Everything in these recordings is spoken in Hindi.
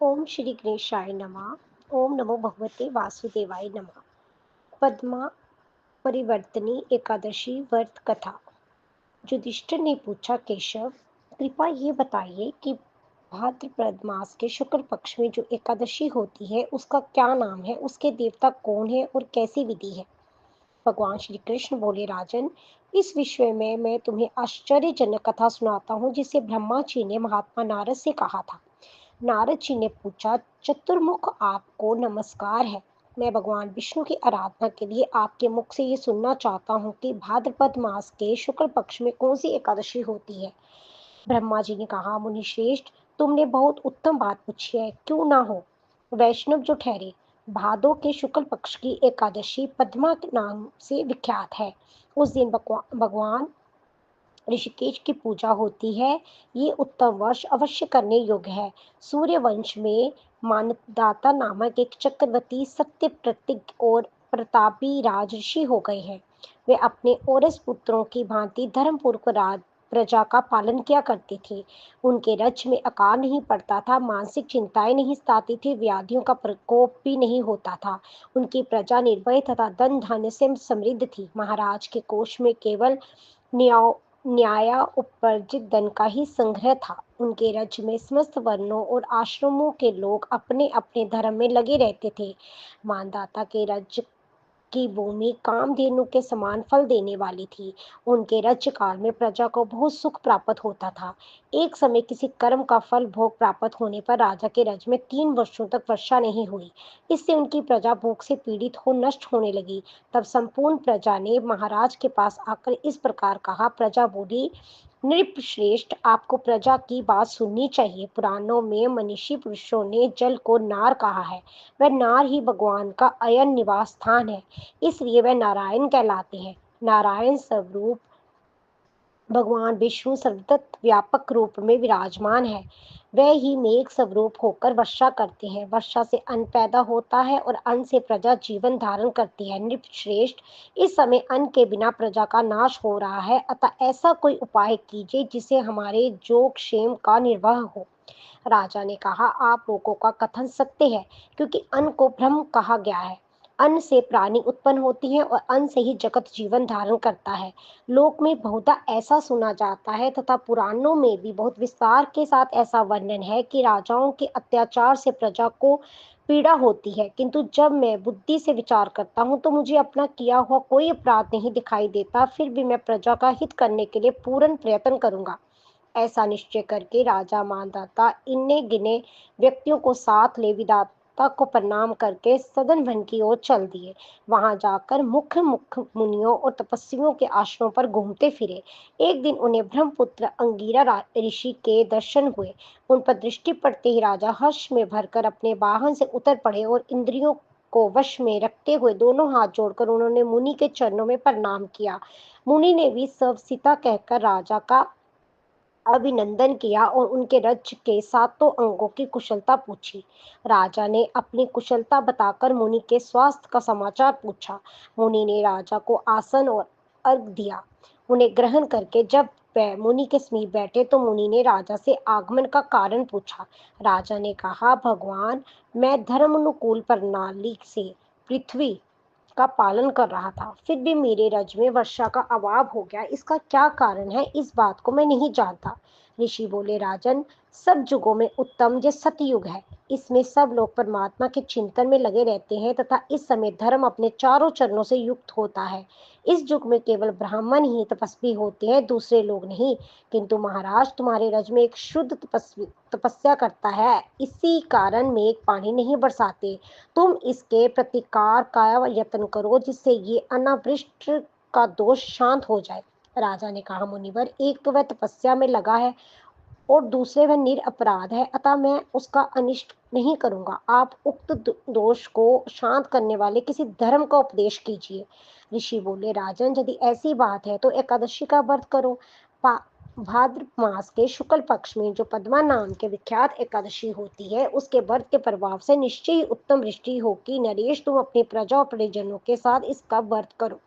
ओम श्री गणेशाय नमः। ओम नमो भगवते वासुदेवाय नमः। पद्मा परिवर्तनी एकादशी व्रत कथा। युधिष्ठिर ने पूछा, केशव, कृपा ये बताइए कि भाद्रपद मास के शुक्ल पक्ष में जो एकादशी होती है उसका क्या नाम है, उसके देवता कौन है और कैसी विधि है। भगवान श्री कृष्ण बोले, राजन, इस विषय में मैं तुम्हें आश्चर्यजनक कथा सुनाता हूँ जिसे ब्रह्मा जी ने महात्मा नारद से कहा था। नारद जी ने पूछा, चतुर्मुख, आपको नमस्कार है। मैं भगवान विष्णु की आराधना के लिए आपके मुख से ये सुनना चाहता हूँ कि भाद्रपद मास के शुक्ल पक्ष में कौन सी एकादशी होती है। ब्रह्मा जी ने कहा, मुनि श्रेष्ठ, तुमने बहुत उत्तम बात पूछी है, क्यों ना हो। वैष्णव जो ठहरे, भादो के शुक्ल पक्ष की एकादशी पद्मा के नाम से विख्यात है। उस दिन भगवान ऋषिकेश की पूजा होती है। ये उत्तम वर्ष अवश्य करने योग्य है। सूर्य वंश में मानदाता नामक एक चक्रवर्ती सत्य प्रतिज्ञ और प्रतापी राजऋषि हो गए हैं। वे अपने औरस पुत्रों की भांति धर्मपूर्वक राज प्रजा का पालन किया करते थे। उनके राज्य में अकाल नहीं पड़ता था, मानसिक चिंताएं नहीं सताती थी, व्याधियों का प्रकोप भी नहीं होता था। उनकी प्रजा निर्भय तथा धन धान्य से समृद्ध थी। महाराज के कोष में केवल न्यायोपार्जित धन का ही संग्रह था। उनके राज्य में समस्त वर्णों और आश्रमों के लोग अपने अपने धर्म में लगे रहते थे। मानदाता के राज्य की भूमि कामधेनु के समान फल देने वाली थी। उनके राज्यकाल में प्रजा को बहुत सुख प्राप्त होता था। एक समय किसी कर्म का फल भोग प्राप्त होने पर राजा के राज्य में 3 वर्षों तक वर्षा नहीं हुई। इससे उनकी प्रजा भूख से पीड़ित हो नष्ट होने लगी। तब संपूर्ण प्रजा ने महाराज के पास आकर इस प्रकार कहा। प्रजा बोली, नृपश्रेष्ठ, आपको प्रजा की बात सुननी चाहिए। पुराणों में मनीषी पुरुषों ने जल को नार कहा है। वह नार ही भगवान का अयन निवास स्थान है, इसलिए वह नारायण कहलाते हैं। नारायण स्वरूप भगवान विष्णु सर्वत्र व्यापक रूप में विराजमान है। वह ही मेघ स्वरूप होकर वर्षा करते हैं। वर्षा से अन्न पैदा होता है और अन्न से प्रजा जीवन धारण करती है। नृपश्रेष्ठ, इस समय अन्न के बिना प्रजा का नाश हो रहा है, अतः ऐसा कोई उपाय कीजिए जिससे हमारे योगक्षेम का निर्वाह हो। राजा ने कहा, आप लोगों का कथन सत्य है, क्योंकि अन्न को ब्रह्म कहा गया है। अन्न से प्राणी उत्पन्न होती है और अन्न से ही जगत जीवन धारण करता है। लोक में बहुधा ऐसा सुना जाता है तथा पुराणों में भी बहुत विस्तार के साथ ऐसा वर्णन है कि राजाओं के अत्याचार से प्रजा को पीड़ा होती है, किंतु जब मैं बुद्धि से विचार करता हूँ तो मुझे अपना किया हुआ कोई अपराध नहीं दिखाई देता। फिर भी मैं प्रजा का हित करने के लिए पूर्ण प्रयत्न करूंगा। ऐसा निश्चय करके राजा मानदाता इन्ने गिने व्यक्तियों को साथ ले विधाता को प्रणाम करके सदन वन की ओर चल दिए। वहां जाकर मुख्य मुख्य मुनियों और तपस्वियों के आश्रमों पर घूमते फिरे। एक दिन उन्हें ब्रह्मपुत्र अंगिरा ऋषि के दर्शन हुए। उन पर दृष्टि पड़ते ही राजा हर्ष में भरकर अपने वाहन से उतर पड़े और इंद्रियों को वश में रखते हुए दोनों हाथ जोड़कर उन्होंने मुनि के चरणों में प्रणाम किया। मुनि ने भी सर्वसिता कहकर राजा का अभिनंदन किया और उनके राज्य के सातों अंगों की कुशलता पूछी। राजा ने अपनी कुशलता बताकर मुनि के स्वास्थ्य का समाचार पूछा। मुनि ने राजा को आसन और अर्घ दिया। उन्हें ग्रहण करके जब वह मुनि के समीप बैठे तो मुनि ने राजा से आगमन का कारण पूछा। राजा ने कहा, भगवान, मैं धर्मानुकूल प्रणाली से पृथ्वी का पालन कर रहा था, फिर भी मेरे राज्य में वर्षा का अभाव हो गया। इसका क्या कारण है, इस बात को मैं नहीं जानता। ऋषि बोले, राजन, सब युगों में उत्तम ये सतयुग है। इसमें सब लोग परमात्मा के चिंतन में लगे रहते हैं तथा इस समय धर्म अपने चारों चरणों से युक्त होता है। इस युग में केवल ब्राह्मण ही तपस्वी होते हैं, दूसरे लोग नहीं। किंतु महाराज, तुम्हारे राज्य में एक शुद्ध तपस्वी तपस्या करता है, इसी कारण मेघ पानी नहीं बरसाते। तुम इसके प्रतिकार का यत्न करो जिससे ये अनावृष्ट का दोष शांत हो जाए। राजा ने कहा, मुनिवर, एक तो वह तपस्या में लगा है और दूसरे वह निरपराध है, अतः मैं उसका अनिष्ट नहीं करूंगा। आप उक्त दोष को शांत करने वाले किसी धर्म का उपदेश कीजिए। ऋषि बोले, राजन, यदि ऐसी बात है तो एकादशी का व्रत करो। भाद्र मास के शुक्ल पक्ष में जो पद्मा नाम के विख्यात एकादशी होती है, उसके व्रत के प्रभाव से निश्चय ही उत्तम दृष्टि होगी। नरेश, तुम अपनी प्रजा और परिजनों के साथ इसका व्रत करो।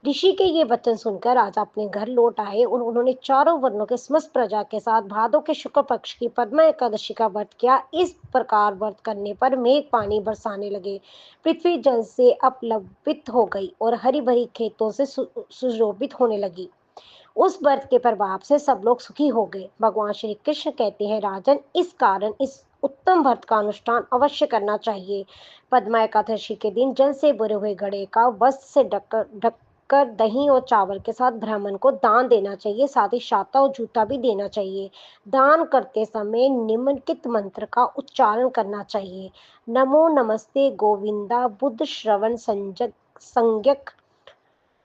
ऋषि के ये वचन सुनकर राजा अपने घर लौट आए और उन्होंने चारों वर्णों के समस्त प्रजा के साथ भादों के शुक्ल पक्ष की पद्मा एकादशी का व्रत किया। इस प्रकार व्रत करने पर मेघ पानी बरसाने लगे, पृथ्वी जल से अपलवित हो गई और हरी भरी खेतों से सुशोभित होने लगी। उस व्रत के प्रभाव से सब लोग सुखी हो गए। भगवान श्री कृष्ण कहते हैं, राजन, इस कारण इस उत्तम व्रत का अनुष्ठान अवश्य करना चाहिए। पद्मा एकादशी के दिन जल से भरे हुए घड़े का वस्त्र से ढककर दही और चावल के साथ ब्राह्मण को दान देना चाहिए। साथ ही छाता और जूता भी देना चाहिए। दान करते समय निम्नलिखित मंत्र का उच्चारण करना चाहिए। नमो नमस्ते गोविंदा बुद्ध श्रवण संज्ञक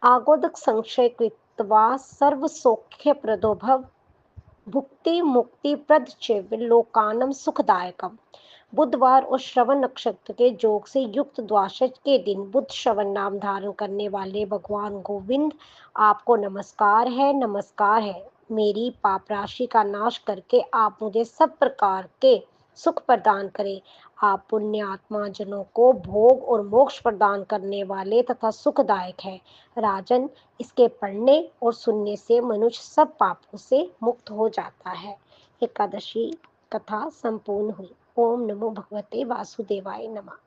आगोदक संशय कृत्वा सर्व सौख्य प्रदो भव भुक्ति मुक्ति प्रद चैव लोकानम सुखदायकम। बुधवार और श्रवण नक्षत्र के योग से युक्त द्वादश के दिन बुध श्रवण नाम धारण करने वाले भगवान गोविंद, आपको नमस्कार है, नमस्कार है। मेरी पाप राशि का नाश करके आप मुझे सब प्रकार के सुख प्रदान करें। आप पुण्यात्मा जनों को भोग और मोक्ष प्रदान करने वाले तथा सुखदायक है। राजन, इसके पढ़ने और सुनने से मनुष्य सब पापों से मुक्त हो जाता है। एकादशी कथा संपूर्ण हुई। ओम नमो भगवते वासुदेवाय नमः।